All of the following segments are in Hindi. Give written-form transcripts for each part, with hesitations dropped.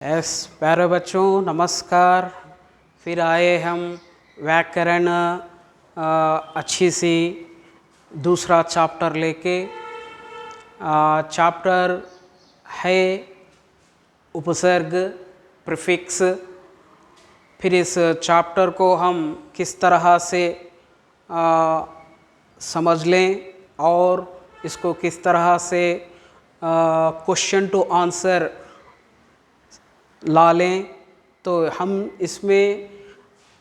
प्यारे बच्चों नमस्कार। फिर आए हम व्याकरण अच्छी सी दूसरा चैप्टर लेके। चैप्टर है उपसर्ग प्रीफिक्स। फिर इस चैप्टर को हम किस तरह से समझ लें और इसको किस तरह से क्वेश्चन टू आंसर ला लें, तो हम इसमें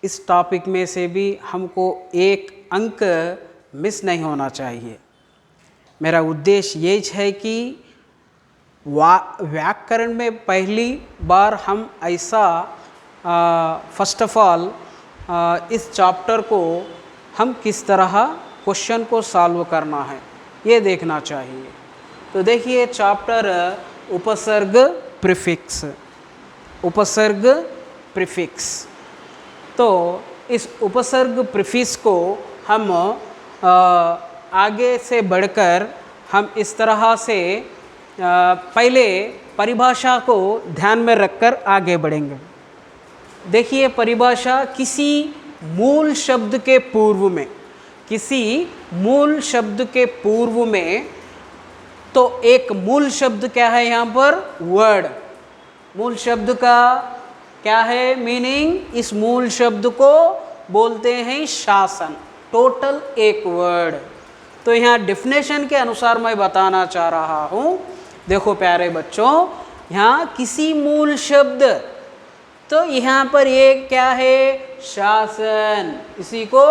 इस टॉपिक में से भी हमको एक अंक मिस नहीं होना चाहिए। मेरा उद्देश्य ये है कि व्याकरण में पहली बार हम ऐसा फर्स्ट ऑफ ऑल इस चैप्टर को हम किस तरह क्वेश्चन को सॉल्व करना है ये देखना चाहिए। तो देखिए चैप्टर उपसर्ग प्रीफिक्स। उपसर्ग प्रीफिक्स, तो इस उपसर्ग प्रीफिक्स को हम आगे से बढ़कर हम इस तरह से पहले परिभाषा को ध्यान में रखकर आगे बढ़ेंगे। देखिए परिभाषा किसी मूल शब्द के पूर्व में, किसी मूल शब्द के पूर्व में, तो एक मूल शब्द क्या है यहाँ पर? वर्ड। मूल शब्द का क्या है मीनिंग? इस मूल शब्द को बोलते हैं शासन। टोटल एक वर्ड। तो यहाँ डेफिनेशन के अनुसार मैं बताना चाह रहा हूँ। देखो प्यारे बच्चों, यहाँ किसी मूल शब्द, तो यहाँ पर ये क्या है? शासन। इसी को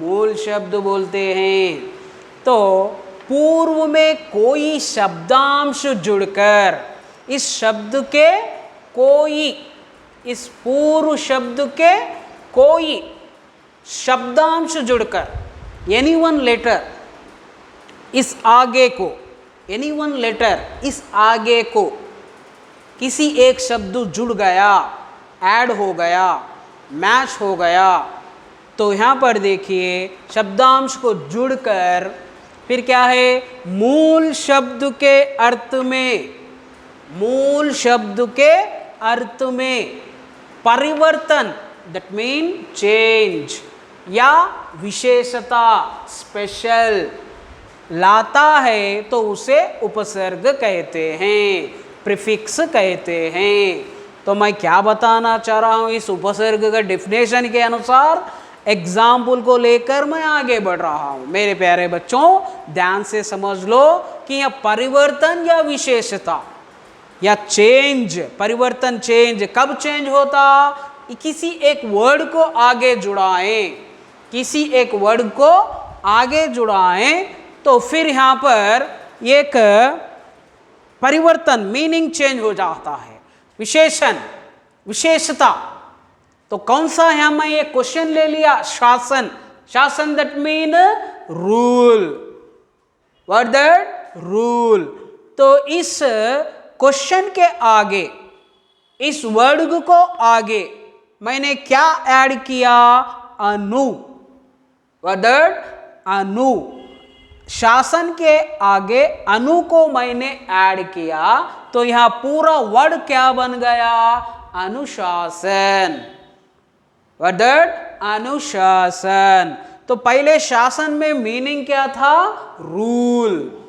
मूल शब्द बोलते हैं। तो पूर्व में कोई शब्दांश जुड़कर इस शब्द के कोई, इस पूर्व शब्द के कोई शब्दांश जुड़कर, एनी वन लेटर इस आगे को, एनी वन लेटर इस आगे को किसी एक शब्द जुड़ गया, ऐड हो गया, मैच हो गया, तो यहाँ पर देखिए शब्दांश को जुड़कर फिर क्या है? मूल शब्द के अर्थ में, मूल शब्द के अर्थ में परिवर्तन, दैट मीन चेंज, या विशेषता स्पेशल लाता है तो उसे उपसर्ग कहते हैं, प्रीफिक्स कहते हैं। तो मैं क्या बताना चाह रहा हूँ, इस उपसर्ग का डेफिनेशन के अनुसार एग्जाम्पल को लेकर मैं आगे बढ़ रहा हूँ। मेरे प्यारे बच्चों ध्यान से समझ लो कि यह परिवर्तन या विशेषता या चेंज, परिवर्तन चेंज कब चेंज होता? किसी एक वर्ड को आगे जुड़ाएं, किसी एक वर्ड को आगे जुड़ाएं तो फिर यहाँ पर एक परिवर्तन, मीनिंग चेंज हो जाता है। विशेषण, विशेषता, तो कौन सा यहाँ मैं ये क्वेश्चन ले लिया? शासन। शासन that mean rule, what that? Rule. तो इस क्वेश्चन के आगे, इस वर्ड को आगे मैंने क्या ऐड किया? अनु, व्हाट दैट? अनु। शासन के आगे अनु को मैंने ऐड किया तो यहां पूरा वर्ड क्या बन गया? अनुशासन, व्हाट दैट? अनुशासन। तो पहले शासन में मीनिंग क्या था? रूल।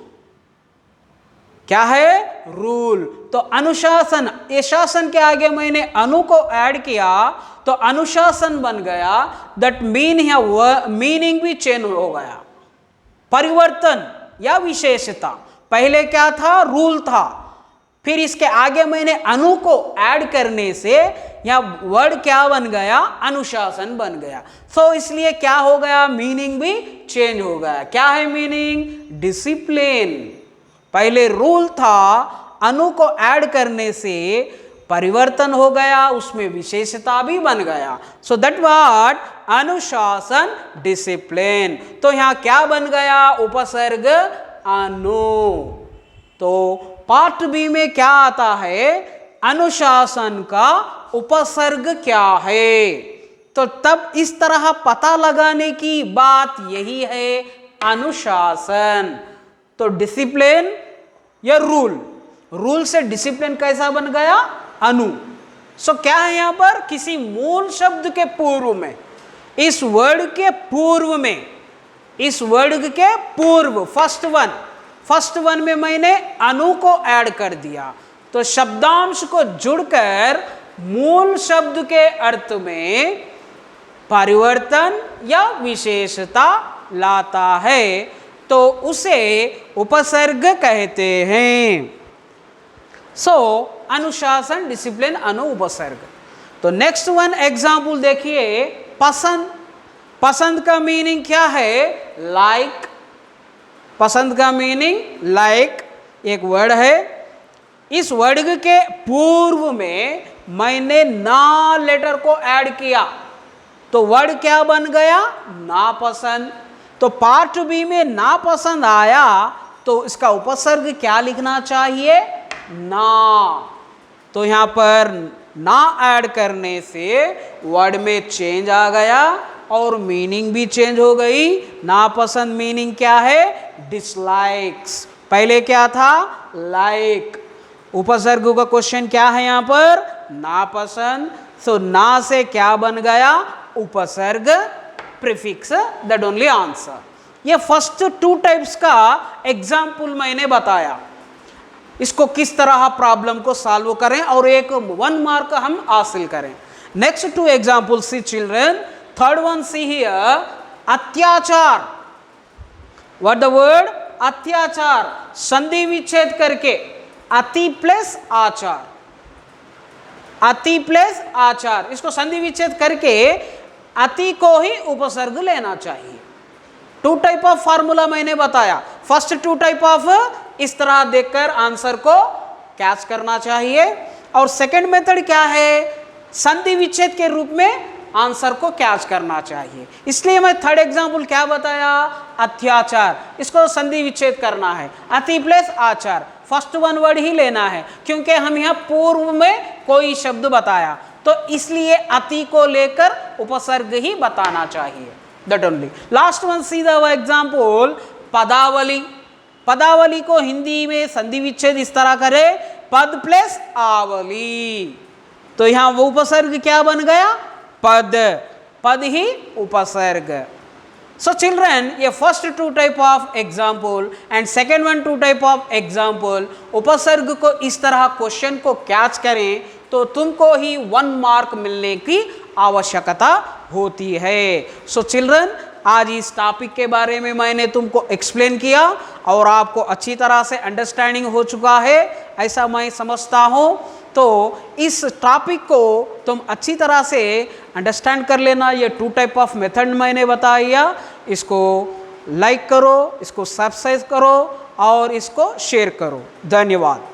क्या है? रूल। तो अनुशासन, ये शासन के आगे मैंने अनु को ऐड किया तो अनुशासन बन गया। दैट मीन है मीनिंग भी चेंज हो गया, परिवर्तन या विशेषता। पहले क्या था? रूल था, फिर इसके आगे मैंने अनु को ऐड करने से यह वर्ड क्या बन गया? अनुशासन बन गया। सो इसलिए क्या हो गया? मीनिंग भी चेंज हो गया। क्या है मीनिंग? डिसिप्लिन। पहले रूल था, अनु को ऐड करने से परिवर्तन हो गया, उसमें विशेषता भी बन गया। So that what? अनुशासन, डिसिप्लिन। तो यहां क्या बन गया? उपसर्ग अनु। तो पार्ट बी में क्या आता है? अनुशासन का उपसर्ग क्या है? तो तब इस तरह पता लगाने की बात यही है, अनुशासन। तो डिसिप्लिन या रूल, रूल से डिसिप्लिन कैसा बन गया? अनु। सो क्या है यहाँ पर, किसी मूल शब्द के पूर्व में, इस वर्ड के पूर्व में, इस वर्ड के पूर्व फर्स्ट वन में मैंने अनु को ऐड कर दिया, तो शब्दांश को जुड़कर मूल शब्द के अर्थ में परिवर्तन या विशेषता लाता है, तो उसे उपसर्ग कहते हैं। सो अनुशासन, डिसिप्लिन, अनु, उपसर्ग। तो नेक्स्ट वन एग्जाम्पल देखिए, पसंद। पसंद का मीनिंग क्या है, लाइक। पसंद का मीनिंग लाइक, एक वर्ड है। इस वर्ड के पूर्व में मैंने ना लेटर को ऐड किया, तो वर्ड क्या बन गया, नापसंद। तो पार्ट बी में नापसंद आया, तो इसका उपसर्ग क्या लिखना चाहिए, ना। तो यहाँ पर ना ऐड करने से वर्ड में चेंज आ गया और मीनिंग भी चेंज हो गई। नापसंद मीनिंग क्या है, डिसलाइक्स। पहले क्या था, लाइक। उपसर्ग का क्वेश्चन क्या है यहाँ पर, नापसंद। सो ना से क्या बन गया, उपसर्ग, प्रीफिक्स, दैट ओनली आंसर। ये फर्स्ट टू टाइप्स का एग्जाम्पल मैंने बताया, इसको किस तरह प्रॉब्लम को सॉल्व करें और एक 1 मार्क हम हासिल करें। Next to example see children, third one see here, अत्याचार। व्हाट द वर्ड, अत्याचार। संधि विच्छेद करके अति प्लस आचार, अति प्लस आचार, इसको संधि विच्छेद करके अति को ही उपसर्ग लेना चाहिए। 2 टाइप ऑफ फार्मूला मैंने बताया। फर्स्ट 2 टाइप ऑफ इस तरह देखकर आंसर को कैच करना चाहिए, और सेकंड मेथड क्या है, संधि विच्छेद के रूप में आंसर को कैच करना चाहिए। इसलिए मैं थर्ड एग्जाम्पल क्या बताया, अत्याचार, इसको संधि विच्छेद करना है, अति प्लस आचार, फर्स्ट 1 वर्ड ही लेना है, क्योंकि हम यहाँ पूर्व में कोई शब्द बताया, तो इसलिए अति को लेकर उपसर्ग ही बताना चाहिए, that only. Last one see the example, पदावली। पदावली को हिंदी में संधि विच्छेद इस तरह करे, पद प्लस आवली, तो यहाँ वो उपसर्ग क्या बन गया, पद, पद ही उपसर्ग। सो चिल्ड्रन, ये first 2 type of example and second 1 2 type of example, उपसर्ग को इस तरह क्वेश्चन को कैच करें तो तुमको ही 1 मार्क मिलने की आवश्यकता होती है। सो चिल्ड्रन, आज इस टॉपिक के बारे में मैंने तुमको एक्सप्लेन किया और आपको अच्छी तरह से अंडरस्टैंडिंग हो चुका है, ऐसा मैं समझता हूँ। तो इस टॉपिक को तुम अच्छी तरह से अंडरस्टैंड कर लेना। ये 2 टाइप ऑफ मेथड मैंने बताया, इसको लाइक करो, इसको सब्सक्राइब करो और इसको शेयर करो। धन्यवाद।